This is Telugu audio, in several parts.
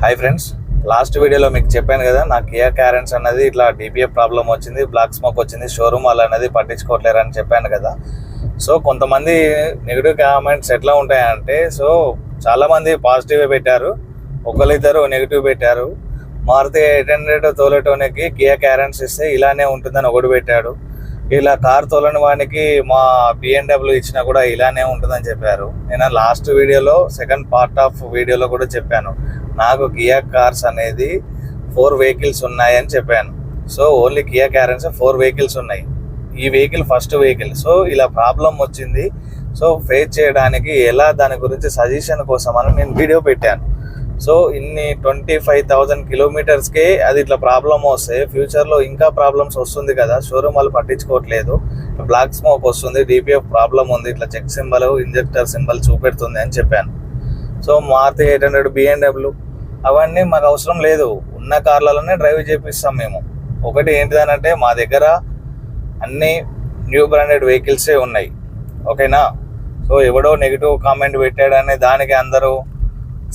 హాయ్ ఫ్రెండ్స్, లాస్ట్ వీడియోలో మీకు చెప్పాను కదా, నా కియా క్యారెన్స్ అన్నది ఇట్లా డిపిఎఫ్ ప్రాబ్లం వచ్చింది, బ్లాక్ స్మోక్ వచ్చింది, షోరూమ్ వాళ్ళు అనేది పట్టించుకోవట్లేరు అని చెప్పాను కదా. సో కొంతమంది నెగిటివ్ కామెంట్స్ ఎట్లా ఉంటాయంటే, సో చాలామంది పాజిటివ్ పెట్టారు, ఒకరిద్దరు నెగిటివ్ పెట్టారు. మారుతి 800 తోలేటోనికి కియా క్యారెన్స్ ఇస్తే ఇలానే ఉంటుందని ఒకటి పెట్టాడు. ఇలా కార్ తోలని వానికి మా BMW ఇచ్చినా కూడా ఇలానే ఉంటుందని చెప్పారు. నేను లాస్ట్ వీడియోలో సెకండ్ పార్ట్ ఆఫ్ వీడియోలో కూడా చెప్పాను, నాకు కియా కార్స్ అనేది 4 వెహికల్స్ ఉన్నాయని చెప్పాను. So only Kia Carens 4 vehicles ఉన్నాయి. ఈ వెహికల్ ఫస్ట్ వెహికల్. సో ఇలా ప్రాబ్లం వచ్చింది, సో ఫేస్ చేయడానికి ఎలా, దాని గురించి సజెషన్ కోసం అని నేను వీడియో పెట్టాను. సో ఇన్ని 25,000 కిలోమీటర్స్కే అది ఇట్లా ప్రాబ్లం వస్తే ఫ్యూచర్లో ఇంకా ప్రాబ్లమ్స్ వస్తుంది కదా, షోరూమ్ వాళ్ళు పట్టించుకోవట్లేదు, బ్లాక్ స్మోక్ వస్తుంది, డిపిఎఫ్ ప్రాబ్లం ఉంది, ఇట్లా చెక్ సింబల్, ఇంజెక్టర్ సింబల్ చూపెడుతుంది అని చెప్పాను. సో మారుతి 800 BMW అవన్నీ మాకు అవసరం లేదు, ఉన్న కార్లలోనే డ్రైవ్ చేపిస్తాం మేము. ఒకటి ఏంటిదనంటే మా దగ్గర అన్ని న్యూ బ్రాండెడ్ వెహికల్సే ఉన్నాయి, ఓకేనా. సో ఎవడో నెగిటివ్ కామెంట్ పెట్టాడని దానికి అందరూ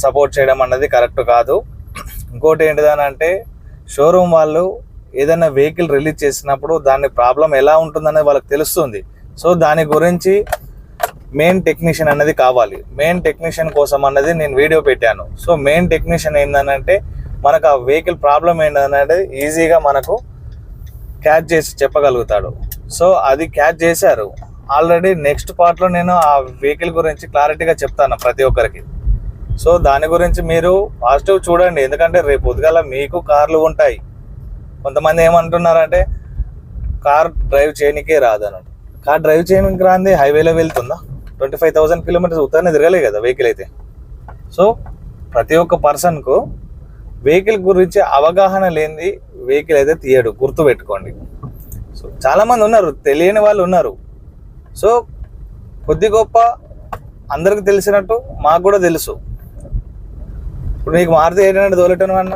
సపోర్ట్ చేయడం అన్నది కరెక్ట్ కాదు. ఇంకోటి ఏంటిదనంటే, షోరూమ్ వాళ్ళు ఏదైనా వెహికల్ రిలీజ్ చేసినప్పుడు దాని ప్రాబ్లం ఎలా ఉంటుందనేది వాళ్ళకి తెలుస్తుంది. సో దాని గురించి మెయిన్ టెక్నీషియన్ అనేది కావాలి. మెయిన్ టెక్నీషియన్ కోసం అన్నది నేను వీడియో పెట్టాను. సో మెయిన్ టెక్నీషియన్ ఏంటంటే, మనకు ఆ వెహికల్ ప్రాబ్లం ఏంటనేది ఈజీగా మనకు క్యాచ్ చేసి చెప్పగలుగుతాడు. సో అది క్యాచ్ చేశారు ఆల్రెడీ. నెక్స్ట్ పార్ట్లో నేను ఆ వెహికల్ గురించి క్లారిటీగా చెప్తాను ప్రతి ఒక్కరికి. సో దాని గురించి మీరు పాజిటివ్ చూడండి, ఎందుకంటే రేపు పొద్దుగాల మీకు కార్లు ఉంటాయి. కొంతమంది ఏమంటున్నారంటే కార్ డ్రైవ్ చేయనికే రాదన్నట్టు. కార్ డ్రైవ్ చేయడానికి రాంది హైవేలో వెళ్తుందా? 25,000 కిలోమీటర్స్ ఉత్తరానే తిరగలే కదా వెహికల్ అయితే. సో ప్రతి ఒక్క పర్సన్కు వెహికల్ గురించి అవగాహన లేనిది వెహికల్ అయితే తీయడు, గుర్తుపెట్టుకోండి. సో చాలామంది ఉన్నారు, తెలియని వాళ్ళు ఉన్నారు. సో కొద్ది గొప్ప అందరికి తెలిసినట్టు మాకు కూడా తెలుసు. ఇప్పుడు నీకు మారుతి 800 తోలేటను అన్న,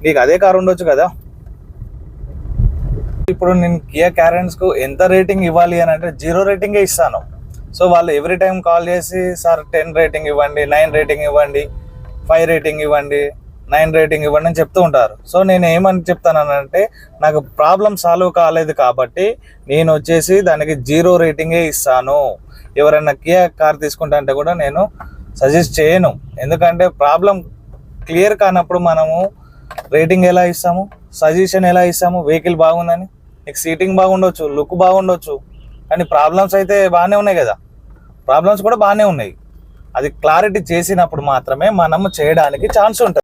నీకు అదే కారు ఉండొచ్చు కదా. ఇప్పుడు నేను కియా క్యారెన్స్కు ఎంత రేటింగ్ ఇవ్వాలి అని అంటే 0 రేటింగే ఇస్తాను. సో వాళ్ళు ఎవ్రీ టైం కాల్ చేసి, సార్ 10 రేటింగ్ ఇవ్వండి, 9 రేటింగ్ ఇవ్వండి, 5 రేటింగ్ ఇవ్వండి, 9 రేటింగ్ ఇవ్వండి అని చెప్తూ ఉంటారు. సో నేను ఏమని చెప్తానంటే, నాకు ప్రాబ్లం సాల్వ్ కాలేదు కాబట్టి నేను వచ్చేసి దానికి 0 రేటింగే ఇస్తాను. ఎవరైనా కియా కార్ తీసుకుంటా అంటే కూడా నేను సజెస్ట్ చేయను, ఎందుకంటే ప్రాబ్లం క్లియర్ కానప్పుడు మనము రేటింగ్ ఎలా ఇస్తాము, సజెషన్ ఎలా ఇస్తాము? వెహికల్ బాగుందని, నీకు సీటింగ్ బాగుండొచ్చు, లుక్ బాగుండొచ్చు, కానీ ప్రాబ్లమ్స్ అయితే బాగానే ఉన్నాయి కదా. ప్రాబ్లమ్స్ కూడా బాగానే ఉన్నాయి. అది క్లారిటీ చేసినప్పుడు మాత్రమే మనము చేయడానికి ఛాన్స్ ఉంటుంది.